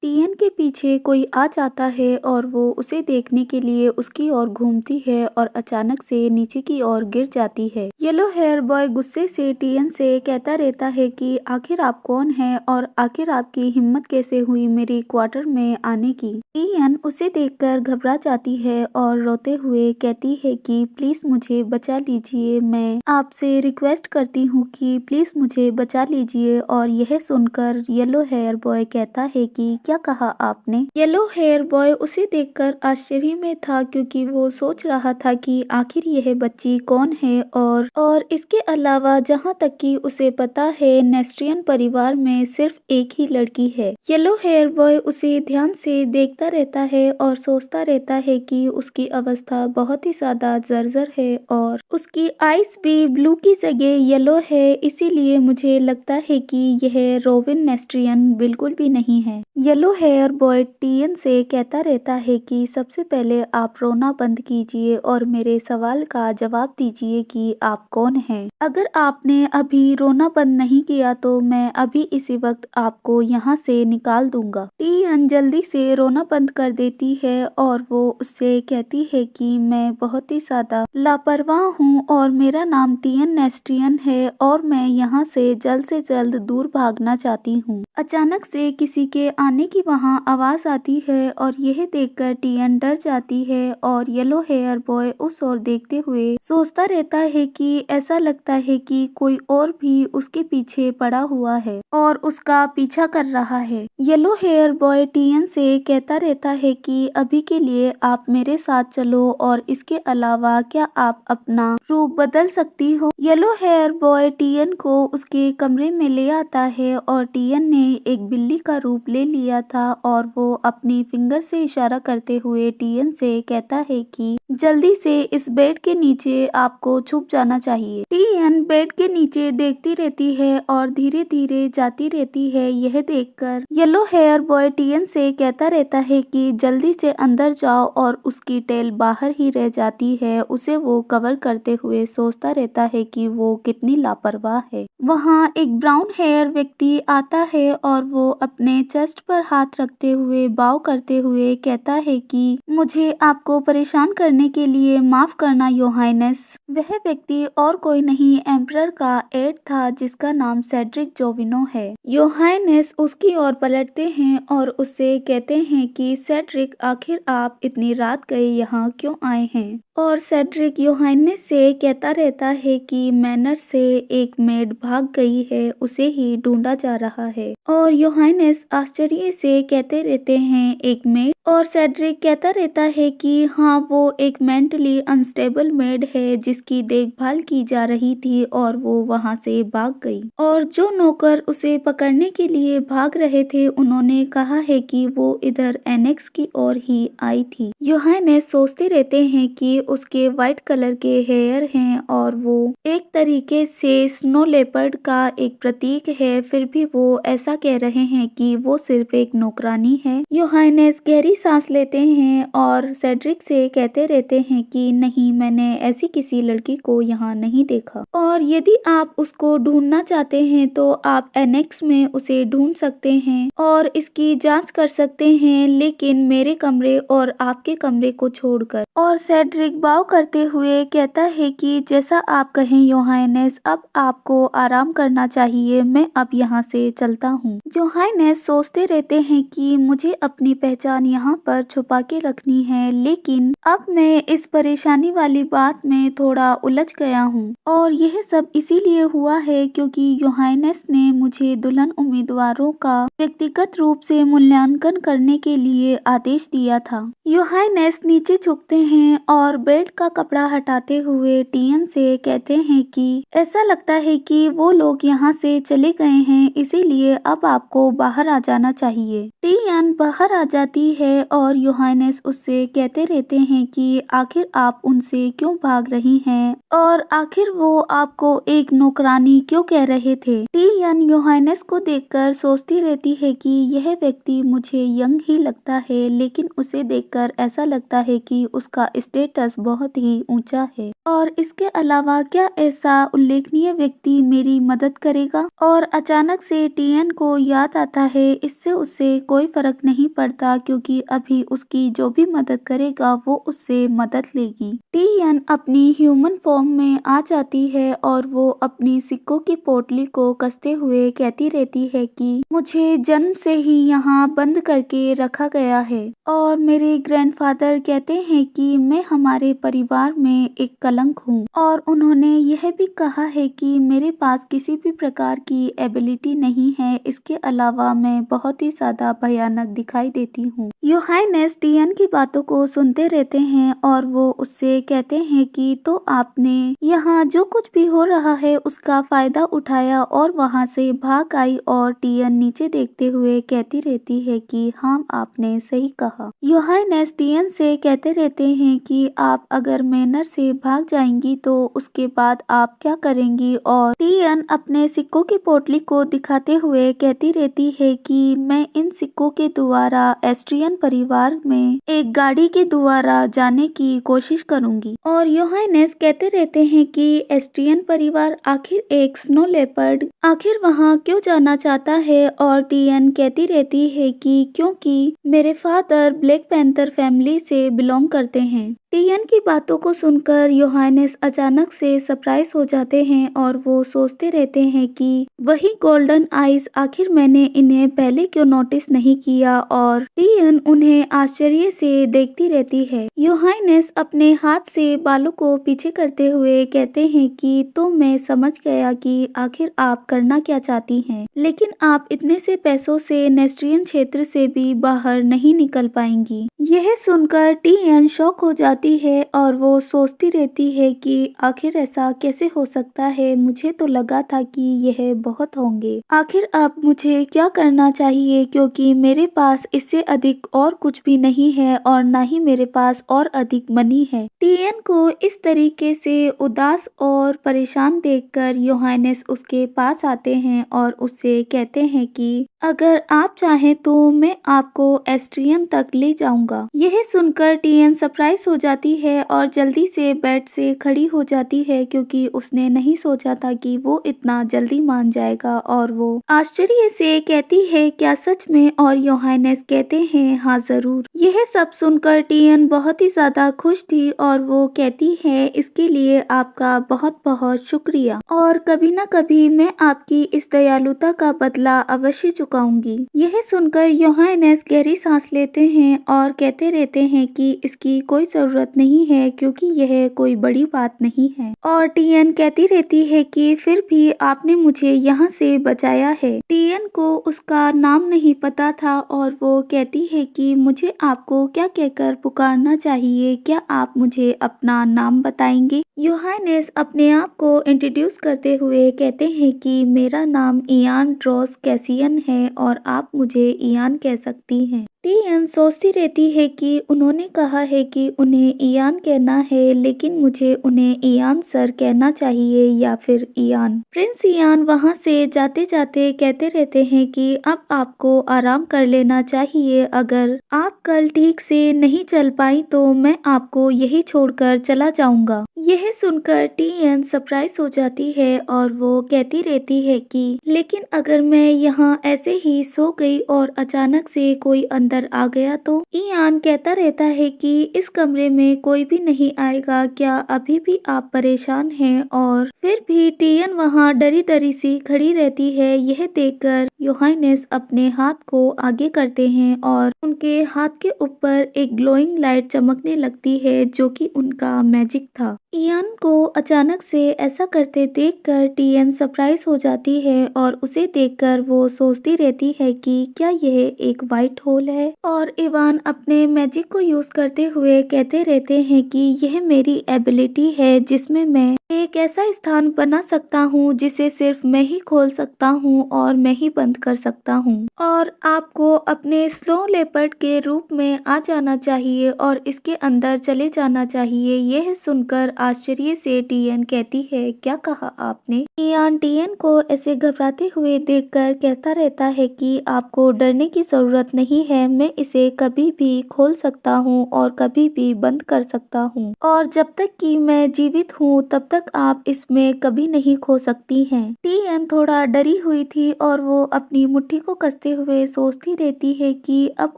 टियन के पीछे कोई आ जाता है और वो उसे देखने के लिए उसकी ओर घूमती है और अचानक से नीचे की ओर गिर जाती है। येलो हेयर बॉय गुस्से से टियन से कहता रहता है कि आखिर आप कौन हैं और आखिर आपकी हिम्मत कैसे हुई मेरी क्वार्टर में आने की। टियन उसे देखकर घबरा जाती है और रोते हुए कहती है कि प्लीज मुझे बचा लीजिए, मैं आपसे रिक्वेस्ट करती हूँ कि प्लीज मुझे बचा लीजिए। और यह सुनकर येलो हेयर बॉय कहता है कि क्या कहा आपने। येलो हेयर बॉय उसे देखकर आश्चर्य में था क्योंकि वो सोच रहा था कि आखिर यह बच्ची कौन है और इसके अलावा जहाँ तक कि उसे पता है नेस्ट्रियन परिवार में सिर्फ एक ही लड़की है। येलो हेयर बॉय उसे ध्यान से देखता रहता है और सोचता रहता है कि उसकी अवस्था बहुत ही ज्यादा जर्जर है और उसकी आईज भी ब्लू की जगह येलो है, इसीलिए मुझे लगता है कि यह रोविन नेस्ट्रियन बिल्कुल भी नहीं है। येलो हेयर बॉय टियन से कहता रहता है कि सबसे पहले आप रोना बंद कीजिए और मेरे सवाल का जवाब दीजिए कि आप कौन हैं। अगर आपने अभी रोना बंद नहीं किया तो मैं अभी इसी वक्त आपको यहाँ से निकाल दूंगा। टियन जल्दी से रोना बंद कर देती है और वो उससे कहती है कि मैं बहुत ही ज्यादा लापरवाह हूँ और मेरा नाम टियन नेस्ट्रियन है और मैं यहाँ से जल्द दूर भागना चाहती हूँ। अचानक से किसी के आने की वहाँ आवाज आती है और यह देखकर टियन डर जाती है और येलो हेयर बॉय उस ओर देखते हुए सोचता रहता है कि ऐसा लगता है कि कोई और भी उसके पीछे पड़ा हुआ है और उसका पीछा कर रहा है। येलो हेयर बॉय टियन से कहता रहता है कि अभी के लिए आप मेरे साथ चलो और इसके अलावा क्या आप अपना रूप बदल सकती हो। येलो हेयर बॉय टियन को उसके कमरे में ले आता है और टियन ने एक बिल्ली का रूप ले लिया था और वो अपनी फिंगर से इशारा करते हुए टियन से कहता है कि जल्दी से इस बेड के नीचे आपको छुप जाना चाहिए। टियन बेड के नीचे देखती रहती है और धीरे धीरे जाती रहती है। यह देखकर येलो हेयर बॉय टियन से कहता रहता है कि जल्दी से अंदर जाओ और उसकी टेल बाहर ही रह जाती है। उसे वो कवर करते हुए सोचता रहता है कि वो कितनी लापरवाह है। वहाँ एक ब्राउन हेयर व्यक्ति आता है और वो अपने चेस्ट पर हाथ रखते हुए बाव करते हुए कहता है कि मुझे आपको परेशान करने के लिए माफ करना योर हाइनेस। वह व्यक्ति और कोई नहीं एम्परर का एड था जिसका नाम सेड्रिक जोविनो है। योर हाइनेस उसकी ओर पलटते हैं और उससे कहते हैं कि सेड्रिक आखिर आप इतनी रात गए यहाँ क्यों आए हैं। और सेड्रिक योहाइनेस से कहता रहता है कि मैनर से एक मेड भाग गई है, उसे ही ढूंढा जा रहा है। और योहाइनेस आश्चर्य से कहते रहते हैं एक मेड। और सेड्रिक कहता रहता है कि हाँ वो एक मेंटली अनस्टेबल मेड है जिसकी देखभाल की जा रही थी और वो वहाँ से भाग गई। और जो नौकर उसे पकड़ने के लिए भाग रहे थे उन्होंने कहा है कि वो इधर एनेक्स की ओर ही आई थी। योहाइनेस सोचते रहते हैं कि उसके व्हाइट कलर के हेयर हैं और वो एक तरीके से स्नो लेपर्ड का एक प्रतीक है, फिर भी वो ऐसा कह रहे हैं कि वो सिर्फ एक नौकरानी है। योहाइनेस गहरी सांस लेते हैं और सेड्रिक से कहते रहते हैं कि नहीं, मैंने ऐसी किसी लड़की को यहाँ नहीं देखा और यदि आप उसको ढूंढना चाहते हैं तो आप एनेक्स में उसे ढूंढ सकते हैं और इसकी जांच कर सकते हैं, लेकिन मेरे कमरे और आपके कमरे को छोड़कर। और सेड्रिक बाव करते हुए कहता है कि जैसा आप कहें योहाइनेस, अब आपको आराम करना चाहिए, मैं अब यहाँ से चलता हूँ। योहाइनेस सोचते रहते हैं कि मुझे अपनी पहचान यहाँ पर छुपा के रखनी है, लेकिन अब मैं इस परेशानी वाली बात में थोड़ा उलझ गया हूँ और यह सब इसीलिए हुआ है क्योंकि योहाइनेस ने मुझे दुल्हन उम्मीदवारों का व्यक्तिगत रूप से मूल्यांकन करने के लिए आदेश दिया था। योहाइनेस नीचे झुकते हैं और बेड का कपड़ा हटाते हुए टियन से कहते हैं कि ऐसा लगता है कि वो लोग यहाँ से चले गए हैं, इसीलिए अब आपको बाहर आ जाना चाहिए। टियन बाहर आ जाती है और योहाइनेस उससे कहते रहते हैं कि आखिर आप उनसे क्यों भाग रही हैं और आखिर वो आपको एक नौकरानी क्यों कह रहे थे। टियन योहाइनेस को देखकर सोचती रहती है कि यह व्यक्ति मुझे यंग ही लगता है, लेकिन उसे देखकर ऐसा लगता है कि उसका स्टेटस बहुत ही ऊंचा है। और इसके अलावा क्या ऐसा उल्लेखनीय व्यक्ति मेरी मदद करेगा? और अचानक से टियन को याद आता है इससे उसे कोई फर्क नहीं पड़ता क्योंकि अभी उसकी जो भी मदद करेगा वो उससे मदद लेगी। टियन अपनी ह्यूमन फॉर्म में आ जाती है और वो अपनी सिक्कों की पोटली को कसते हुए कहती रहती है कि मुझे जन्म से ही यहाँ बंद करके रखा गया है और मेरे ग्रैंडफादर कहते हैं कि मैं हमारे परिवार में एक कलंक हूँ और उन्होंने यह भी कहा है कि मेरे पास किसी भी प्रकार की एबिलिटी नहीं है। इसके अलावा मैं बहुत ही ज्यादा भयानक दिखाई देती हूँ। योहानेस टियन की बातों को सुनते रहते हैं और वो उससे कहते हैं कि तो आपने यहाँ जो कुछ भी हो रहा है उसका फायदा उठाया और वहाँ से भाग आई। और टियन नीचे देखते हुए कहती रहती है कि हाँ आपने सही कहा। योहानेस टियन से कहते रहते हैं कि आप अगर मैनर से भाग जाएंगी तो उसके बाद आप क्या करेंगी? और टियन अपने सिक्कों की पोटली को दिखाते हुए कहती रहती है कि मैं इन सिक्कों के द्वारा एस्ट्रियन परिवार में एक गाड़ी के द्वारा जाने की कोशिश करूंगी। और योहानेस कहते रहते हैं कि एस्ट्रियन परिवार आखिर एक स्नो लेपर्ड आखिर वहाँ क्यों जाना चाहता है? और टियन कहती रहती है कि क्योंकि मेरे फादर ब्लैक पैंथर फैमिली से बिलोंग करते हैं। टियन की बातों को सुनकर योहानेस अचानक से सरप्राइज हो जाते हैं और वो सोचते रहते हैं कि वही गोल्डन आइज आखिर मैंने इन्हें पहले क्यों नोटिस नहीं किया। और टियन उन्हें आश्चर्य से देखती रहती है। योहानेस अपने हाथ से बालों को पीछे करते हुए कहते हैं कि तो मैं समझ गया कि आखिर आप करना क्या चाहती हैं, लेकिन आप इतने से पैसों से नेस्ट्रियन क्षेत्र से भी बाहर नहीं निकल पाएंगी। यह सुनकर टियन शॉक हो जाती है और वो सोचती रहती है कि आखिर ऐसा कैसे हो सकता है, मुझे तो लगा था कि यह बहुत होंगे। आखिर अब मुझे क्या करना चाहिए क्योंकि मेरे पास इससे अधिक और कुछ भी नहीं है और ना ही मेरे पास और अधिक मनी है। टियन को इस तरीके से उदास और परेशान देखकर योहानेस उसके पास आते हैं और उससे कहते हैं कि अगर आप चाहें तो मैं आपको एस्ट्रियन तक ले जाऊंगा। यह सुनकर टियन सरप्राइज हो जाती है और जल्दी से बेड से खड़ी हो जाती है क्योंकि उसने नहीं सोचा था कि वो इतना जल्दी मान जाएगा। और वो आश्चर्य से कहती है क्या सच में? और योहानेस कहते हैं हाँ जरूर। यह सब सुनकर टियन बहुत ही ज्यादा खुश थी और वो कहती है इसके लिए आपका बहुत बहुत शुक्रिया और कभी ना कभी मैं आपकी इस दयालुता का बदला अवश्य चुकाऊंगी। यह सुनकर योहानेस गहरी सांस लेते हैं और कहते रहते हैं कि इसकी कोई जरूरत नहीं है क्योंकि यह कोई बड़ी बात नहीं है। और टियन कहती रहती है कि फिर भी आपने मुझे यहाँ से बचाया है। टियन को उसका नाम नहीं पता था और वो कहती है कि मुझे आपको क्या कहकर पुकारना चाहिए, क्या आप मुझे अपना नाम बताएंगे? योहानेस अपने आप को इंट्रोड्यूस करते हुए कहते हैं कि मेरा नाम इयान ड्रॉस कैसियन है और आप मुझे इयान कह सकती हैं। टियन सोचती रहती है कि उन्होंने कहा है कि उन्हें इयान कहना है, लेकिन मुझे उन्हें इयान सर कहना चाहिए या फिर इयान। प्रिंस इयान वहां से जाते जाते कहते रहते हैं कि अब आपको आराम कर लेना चाहिए। अगर आप कल ठीक से नहीं चल पाई तो मैं आपको यही छोड़कर चला जाऊंगा। यह सुनकर टियन सरप्राइज हो जाती है और वो कहती रहती है कि लेकिन अगर मैं यहाँ ऐसे ही सो गई और अचानक से कोई अंदर आ गया तो? इयान कहता रहता है कि इस कमरे में कोई भी नहीं आएगा, क्या अभी भी आप परेशान हैं? और फिर भी टियन वहाँ डरी डरी सी खड़ी रहती है। यह देखकर योहानेस अपने हाथ को आगे करते हैं और उनके हाथ के ऊपर एक ग्लोइंग लाइट चमकने लगती है जो कि उनका मैजिक था। इयान को अचानक से ऐसा करते देखकर टियन सरप्राइज हो जाती है और उसे देखकर वो सोचती रहती है कि क्या यह एक व्हाइट होल है? और इवान अपने मैजिक को यूज करते हुए कहते रहते हैं कि यह मेरी एबिलिटी है जिसमें मैं एक ऐसा स्थान बना सकता हूँ जिसे सिर्फ मैं ही खोल सकता हूँ और मैं ही बंद कर सकता हूँ। और आपको अपने स्नो लेपर्ड के रूप में आ जाना चाहिए और इसके अंदर चले जाना चाहिए। यह सुनकर आश्चर्य से टियन कहती है, क्या कहा आपने? इयान टियन को ऐसे घबराते हुए देखकर कहता रहता है कि आपको डरने की जरूरत नहीं है, मैं इसे कभी भी खोल सकता हूँ और कभी भी बंद कर सकता हूँ, और जब तक कि मैं जीवित हूँ तब तक आप इसमें कभी नहीं खो सकती हैं। टियन थोड़ा डरी हुई थी और वो अपनी मुट्ठी को कसते हुए सोचती रहती है कि अब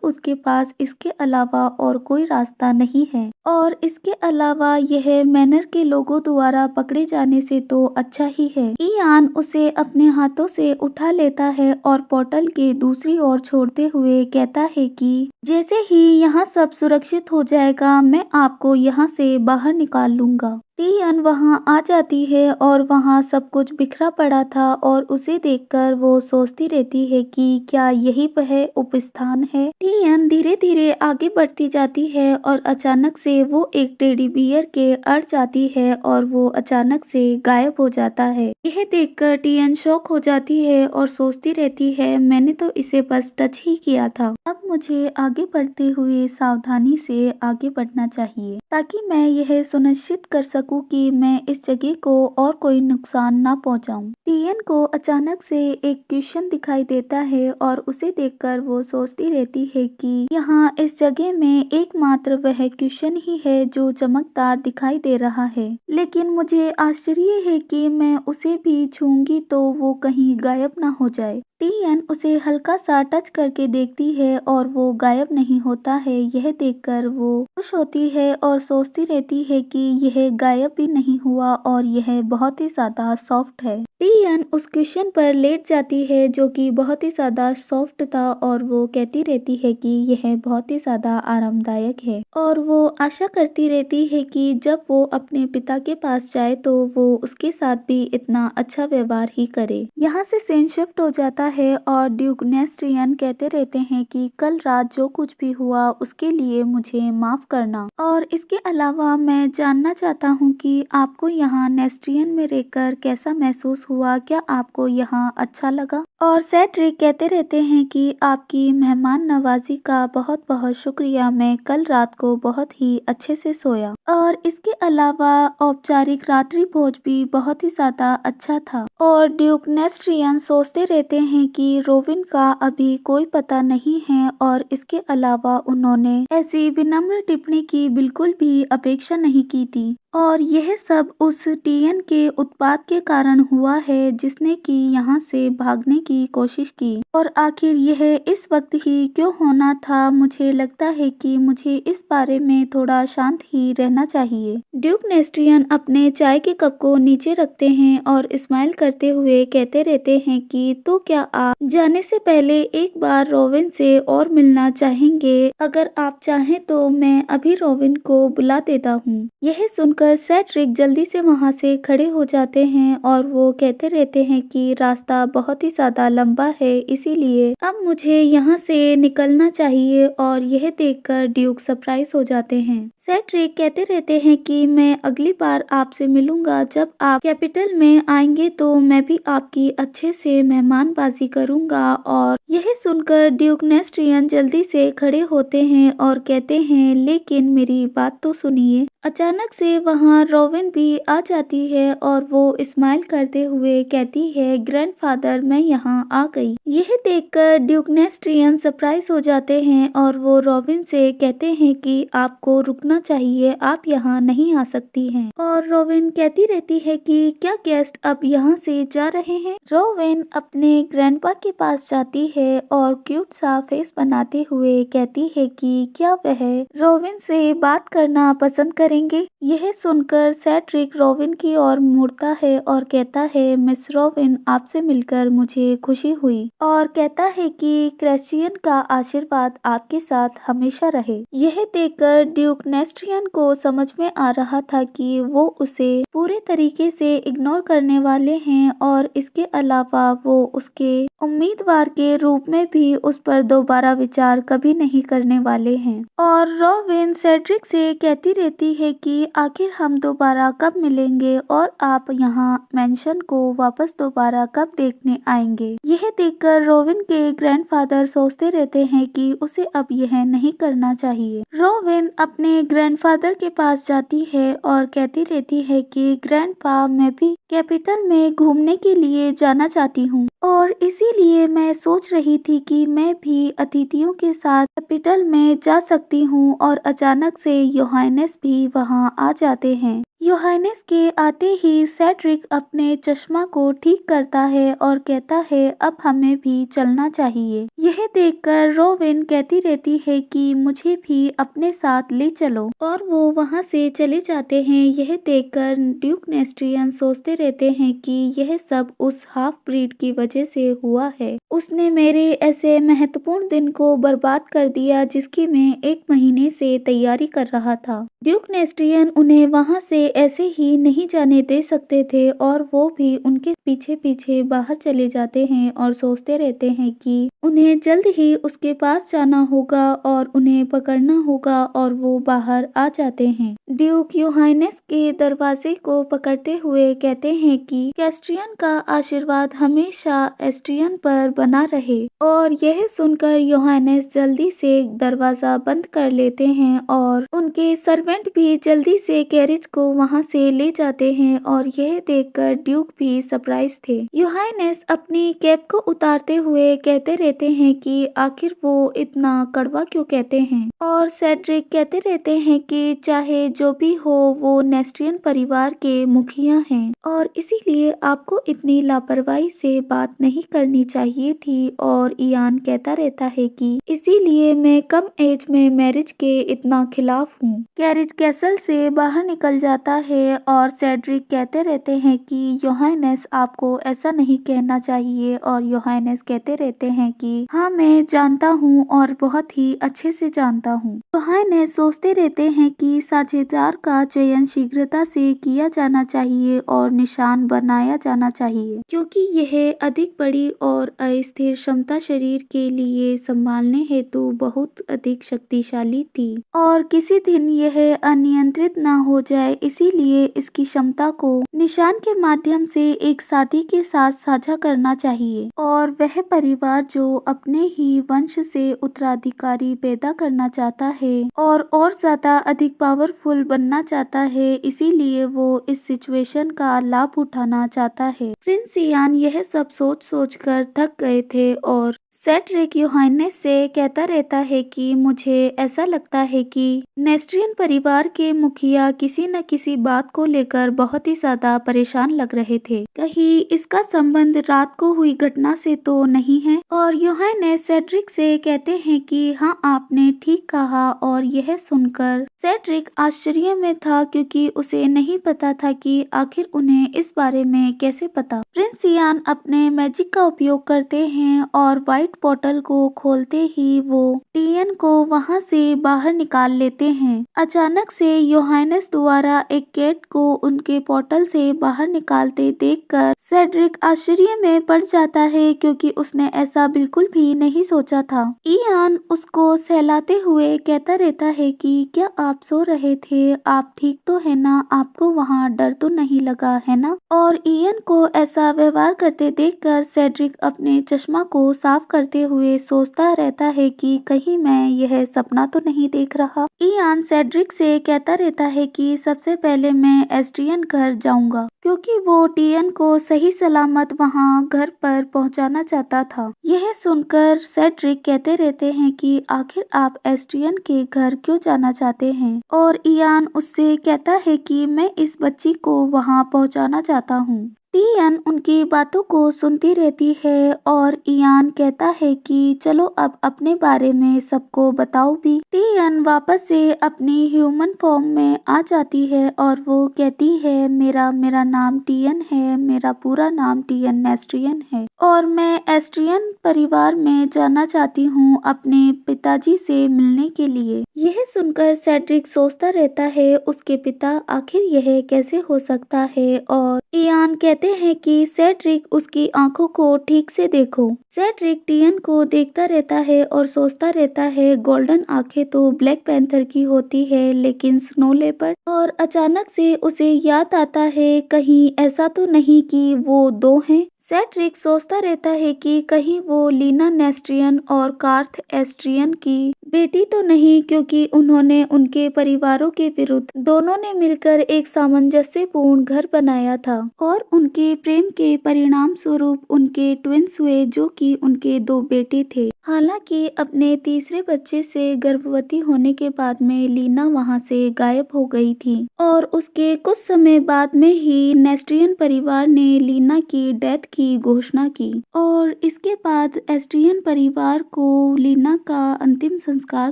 उसके पास इसके अलावा और कोई रास्ता नहीं है, और इसके अलावा यह मैनर के लोगों द्वारा पकड़े जाने से तो अच्छा ही है। इयान उसे अपने हाथों से उठा लेता है और पोर्टल के दूसरी ओर छोड़ते हुए कहता है कि जैसे ही यहाँ सब सुरक्षित हो जाएगा मैं आपको यहाँ से बाहर निकाल लूंगा। टियन वहाँ आ जाती है और वहाँ सब कुछ बिखरा पड़ा था और उसे देखकर वो सोचती रहती है कि क्या यही वह उपस्थान है। टियन धीरे धीरे आगे बढ़ती जाती है और अचानक से वो एक टेडी बियर के अड़ जाती है और वो अचानक से गायब हो जाता है। यह देखकर टियन शॉक हो जाती है और सोचती रहती है, मैंने तो इसे बस टच ही किया था। अब मुझे आगे बढ़ते हुए सावधानी से आगे बढ़ना चाहिए ताकि मैं यह सुनिश्चित कर सकूं कि मैं इस जगह को और कोई नुकसान ना पहुंचाऊं। टियन को अचानक से एक क्वेश्चन दिखाई देता है और उसे देखकर वो सोचती रहती है कि यहाँ इस जगह में एकमात्र वह क्वेश्चन ही है जो चमकदार दिखाई दे रहा है, लेकिन मुझे आश्चर्य है कि मैं उसे भी छूंगी तो वो कहीं गायब ना हो जाए। टियन उसे हल्का सा टच करके देखती है और वो गायब नहीं होता है। यह देखकर वो खुश होती है और सोचती रहती है कि यह गायब भी नहीं हुआ और यह बहुत ही ज्यादा सॉफ्ट है। टियन उस क्वेश्चन पर लेट जाती है जो कि बहुत ही ज्यादा सॉफ्ट था और वो कहती रहती है कि यह बहुत ही ज्यादा आरामदायक है, और वो आशा करती रहती है कि जब वो अपने पिता के पास जाए तो वो उसके साथ भी इतना अच्छा व्यवहार ही करे। यहाँ से सीन शिफ्ट हो जाता है और ड्यूक नेस्ट्रियन कहते रहते हैं कि कल रात जो कुछ भी हुआ उसके लिए मुझे माफ करना, और इसके अलावा मैं जानना चाहता हूँ कि आपको यहाँ नेस्ट्रियन में रहकर कैसा महसूस हुआ, क्या आपको यहाँ अच्छा लगा? और सेड्रिक कहते रहते हैं कि आपकी मेहमान नवाजी का बहुत बहुत शुक्रिया, मैं कल रात को बहुत ही अच्छे से सोया, और इसके अलावा औपचारिक रात्रि भोज भी बहुत ही ज्यादा अच्छा था। और ड्यूक नेस्ट्रियन सोचते रहते हैं कि रोविन का अभी कोई पता नहीं है, और इसके अलावा उन्होंने ऐसी विनम्र टिप्पणी की बिल्कुल भी अपेक्षा नहीं की थी, और यह सब उस टियन के उत्पात के कारण हुआ है जिसने कि यहाँ से भागने की कोशिश की, और आखिर यह इस वक्त ही क्यों होना था। मुझे लगता है कि मुझे इस बारे में थोड़ा शांत ही रहना चाहिए। ड्यूक नेस्ट्रियन अपने चाय के कप को नीचे रखते हैं और स्माइल करते हुए कहते रहते हैं कि तो क्या आप जाने से पहले एक बार रोविन से और मिलना चाहेंगे? अगर आप चाहें तो मैं अभी रोविन को बुला देता हूँ। यह सुनकर सेड्रिक जल्दी से वहाँ से खड़े हो जाते हैं और वो कहते रहते हैं कि रास्ता बहुत ही ज्यादा लंबा है, इसीलिए अब मुझे यहाँ से निकलना चाहिए, और यह देखकर ड्यूक सरप्राइज हो जाते हैं। सेड्रिक कहते रहते हैं कि मैं अगली बार आपसे मिलूंगा, जब आप कैपिटल में आएंगे तो मैं भी आपकी अच्छे से मेहमानबाजी करूंगा। और यह सुनकर ड्यूक नेस्ट्रियन जल्दी से खड़े होते हैं और कहते हैं, लेकिन मेरी बात तो सुनिए। अचानक से वहाँ रोविन भी आ जाती है और वो स्माइल करते हुए कहती है, ग्रैंडफादर मैं यहाँ आ गई। यह देखकर ड्यूक नेस्ट्रियन सरप्राइज हो जाते हैं और वो रोविन से कहते हैं कि आपको रुकना चाहिए, आप यहाँ नहीं आ सकती हैं। और रोविन कहती रहती है कि क्या गेस्ट अब यहाँ से जा रहे हैं? रोविन अपने ग्रैंडपा के पास जाती है और क्यूट सा फेस बनाते हुए कहती है कि क्या वह रोविन से बात करना पसंद करेंगे? यह सुनकर सेड्रिक रोविन की ओर मुड़ता है और कहता है, मिस रोविन आपसे मिलकर मुझे खुशी हुई, और कहता है कि क्रिश्चियन का आशीर्वाद आपके साथ हमेशा रहे। यह देखकर ड्यूक नेस्ट्रियन को समझ में आ रहा था कि वो उसे पूरे तरीके से इग्नोर करने वाले हैं, और इसके अलावा वो उसके उम्मीदवार के रूप में भी उस पर दोबारा विचार कभी नहीं करने वाले हैं। और रोविन सेड्रिक से कहती रहती है कि आखिर आखिर हम दोबारा कब मिलेंगे और आप यहाँ मैंशन को वापस दोबारा कब देखने आएंगे। यह देखकर रोविन के ग्रैंडफादर सोचते रहते हैं कि उसे अब यह नहीं करना चाहिए। रोविन अपने ग्रैंडफादर के पास जाती है और कहती रहती है कि ग्रैंडपा, मैं भी कैपिटल में घूमने के लिए जाना चाहती हूँ और इसीलिए मैं सोच रही थी कि मैं भी अतिथियों के साथ कैपिटल में जा सकती हूँ। और अचानक से योहानेस भी वहाँ आ जाते हैं। योहानेस के आते ही सेड्रिक अपने चश्मा को ठीक करता है और कहता है अब हमें भी चलना चाहिए। यह देखकर रोविन कहती रहती है कि मुझे भी अपने साथ ले चलो और वो वहाँ से चले जाते हैं। यह देखकर ड्यूक नेस्ट्रियन सोचते रहते हैं कि यह सब उस हाफ ब्रीड की वजह से हुआ है। उसने मेरे ऐसे महत्वपूर्ण दिन को बर्बाद कर दिया जिसकी मैं 1 महीने से तैयारी कर रहा था। ड्यूक नेस्ट्रियन उन्हें वहाँ से ऐसे ही नहीं जाने दे सकते थे और वो भी उनके पीछे पीछे बाहर चले जाते हैं और सोचते रहते हैं कि उन्हें जल्द ही उसके पास जाना होगा और उन्हें पकड़ना होगा और वो बाहर आ जाते हैं। ड्यूक योहानेस के दरवाजे को पकड़ते हुए कहते हैं कि कैस्ट्रियन का आशीर्वाद हमेशा एस्ट्रियन पर बना रहे। और यह सुनकर योहानेस जल्दी से दरवाजा बंद कर लेते हैं और उनके सर्वेंट भी जल्दी से कैरिज को वहां से ले जाते हैं और यह देखकर ड्यूक भी सरप्राइज थे। योहानेस अपनी कैप को उतारते हुए कहते रहते हैं कि आखिर वो इतना कड़वा क्यों कहते हैं। और सेड्रिक कहते रहते हैं कि चाहे जो भी हो वो नेस्ट्रियन परिवार के मुखिया हैं और इसीलिए आपको इतनी लापरवाही से बात नहीं करनी चाहिए थी। और इयान कहता रहता है कि इसीलिए मैं कम एज में मैरिज के इतना खिलाफ हूँ। कैरिज कैसल से बाहर निकल जाता है और सेड्रिक कहते रहते हैं कि योहानेस आपको ऐसा नहीं कहना चाहिए। और योहानेस कहते रहते हैं कि हाँ मैं जानता हूँ और बहुत ही अच्छे से जानता हूँ। योहानेस सोचते रहते हैं कि साझेदार का चयन शीघ्रता से किया जाना चाहिए और निशान बनाया जाना चाहिए क्योंकि यह अधिक बड़ी और अस्थिर क्षमता शरीर के लिए संभालने हेतु बहुत अधिक शक्तिशाली थी और किसी दिन यह अनियंत्रित न हो जाए, इसीलिए इसकी क्षमता को निशान के माध्यम से एक साथी के साथ साझा करना चाहिए। और वह परिवार जो अपने ही वंश से उत्तराधिकारी पैदा करना चाहता है और ज्यादा अधिक पावरफुल बनना चाहता है, इसीलिए वो इस सिचुएशन का लाभ उठाना चाहता है। प्रिंस इयान यह सब सोच सोच कर थक गए थे और सेड्रिक योहानेस से कहता रहता है कि मुझे ऐसा लगता है कि नेस्ट्रियन परिवार के मुखिया किसी न किसी बात को लेकर बहुत ही ज्यादा परेशान लग रहे थे। कहीं इसका संबंध रात को हुई घटना से तो नहीं है। और योहानेस सेड्रिक से कहते हैं कि हाँ आपने ठीक कहा। और यह सुनकर सेड्रिक आश्चर्य में था क्योंकि उसे नहीं पता था कि आखिर उन्हें इस बारे में कैसे पता। प्रिंस इयान अपने मैजिक का उपयोग करते हैं और व्हाइट पोर्टल को खोलते ही वो टीएन को वहां से बाहर निकाल लेते हैं। अचानक से योहानेस द्वारा एक कैट को उनके पोर्टल से बाहर निकालते देखकर सेड्रिक आश्चर्य में पड़ जाता है क्योंकि उसने ऐसा बिल्कुल भी नहीं सोचा था। इयान उसको सहलाते हुए कहता रहता है कि क्या आप सो रहे थे, आप ठीक तो है ना, आपको वहाँ डर तो नहीं लगा है ना। और इयान को ऐसा व्यवहार करते देखकर सेड्रिक अपने चश्मा को साफ करते हुए सोचता रहता है कि कहीं मैं यह सपना तो नहीं देख रहा। इयान सेड्रिक से कहता रहता है कि सबसे पहले मैं एस्ट्रियन घर जाऊंगा क्योंकि वो टीएन को सही सलामत वहाँ घर पर पहुँचाना चाहता था। यह सुनकर सेड्रिक कहते रहते हैं कि आखिर आप एस्ट्रियन के घर क्यों जाना चाहते हैं। और इयान उससे कहता है कि मैं इस बच्ची को वहाँ पहुँचाना चाहता हूँ। टीएन उनकी बातों को सुनती रहती है और इयान कहता है कि चलो अब अपने बारे में सबको बताओ भी। टीएन वापस से अपनी ह्यूमन फॉर्म में आ जाती है और वो कहती है मेरा नाम टीएन है, मेरा पूरा नाम टीएन नेस्ट्रियन है और मैं एस्ट्रियन परिवार में जाना चाहती हूँ अपने पिताजी से मिलने के लिए। यह सुनकर सेड्रिक सोचता रहता है उसके पिता, आखिर यह कैसे हो सकता है। और इयान कहता कहते हैं कि सेड्रिक उसकी आंखों को ठीक से देखो। सेड्रिक टियन को देखता रहता है और सोचता रहता है गोल्डन आंखें तो ब्लैक पैंथर की होती है लेकिन स्नो लेपर्ड। और अचानक से उसे याद आता है कहीं ऐसा तो नहीं कि वो दो हैं। सेड्रिक सोचता रहता है कि कहीं वो लीना नेस्ट्रियन और कार्थ एस्ट्रियन की बेटी तो नहीं, क्योंकि उन्होंने उनके परिवारों के विरुद्ध दोनों ने मिलकर एक सामंजस्यपूर्ण घर बनाया था और उनके प्रेम के परिणाम स्वरूप उनके ट्विंस हुए जो कि उनके दो बेटे थे। हालांकि अपने तीसरे बच्चे से गर्भवती होने के बाद में लीना वहां से गायब हो गई थी और उसके कुछ समय बाद में ही नेस्ट्रियन परिवार ने लीना की डेथ की घोषणा की और इसके बाद एस्ट्रियन परिवार को लीना का अंतिम संस्कार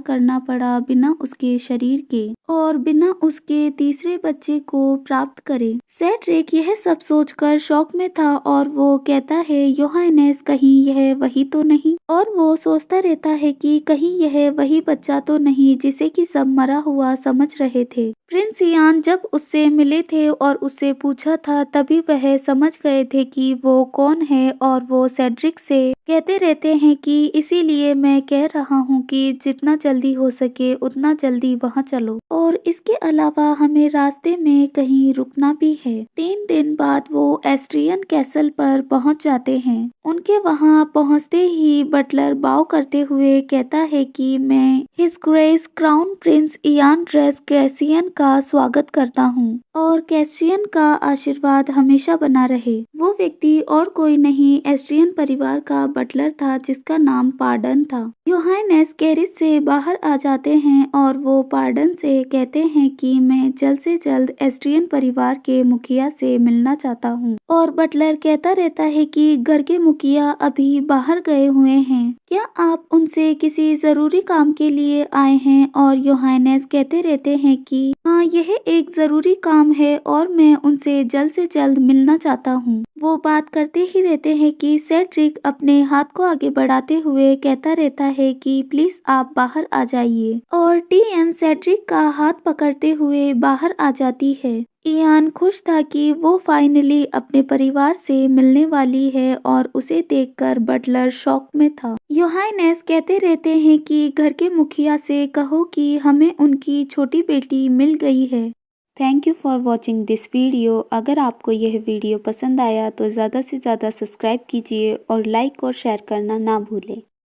करना पड़ा बिना उसके शरीर के और बिना उसके तीसरे बच्चे को प्राप्त करे। सेड्रिक यह सब सोचकर शॉक में था और वो कहता है योहानेस कहीं यह वही तो नहीं, और वो सोचता रहता है कि कहीं यह वही बच्चा तो नहीं जिसे कि सब मरा हुआ समझ रहे थे। प्रिंस इयान जब उससे मिले थे और उससे पूछा था तभी वह समझ गए थे कि वो कौन है और वो सेड्रिक से कहते रहते हैं कि इसीलिए मैं कह रहा हूँ कि जितना जल्दी हो सके उतना जल्दी वहाँ चलो, और इसके अलावा हमें रास्ते में कहीं रुकना भी है। 3 दिन बाद वो एस्ट्रियन कैसल पर पहुँच जाते हैं। उनके वहाँ पहुँचते ही बटलर बाव करते हुए कहता है कि मैं his grace crown Prince Ian dress caisson का स्वागत करता हूँ और कैसियन का आशीर्वाद हमेशा बना रहे। वो व्यक्ति और कोई नहीं एस्ट्रियन परिवार का बटलर था जिसका नाम पार्डन था। योहानेस कैरिज से बाहर आ जाते हैं और वो पार्डन से कहते हैं कि मैं जल्द से जल्द एस्ट्रियन परिवार के मुखिया से मिलना चाहता हूँ, और बटलर कहता रहता है कि घर के मुखिया अभी बाहर गए हुए हैं, क्या आप उनसे किसी जरूरी काम के लिए आए हैं। और योहानेस कहते रहते हैं कि हाँ यह एक जरूरी काम है और मैं उनसे जल्द से जल्द मिलना चाहता हूँ। वो बात करते ही रहते हैं कि सेड्रिक अपने हाथ को आगे बढ़ाते हुए कहता रहता है कि प्लीज आप बाहर आ जाइए, और टीएन सेड्रिक का हाथ पकड़ते हुए बाहर आ जाती है। इयान खुश था कि वो फाइनली अपने परिवार से मिलने वाली है और उसे देखकर बटलर शॉक में था। योहानेस कहते रहते हैं कि घर के मुखिया से कहो कि हमें उनकी छोटी बेटी मिल गई है। Thank you for watching this video. अगर आपको यह वीडियो पसंद आया तो ज़्यादा से ज़्यादा सब्सक्राइब कीजिए और लाइक और शेयर करना ना भूलें।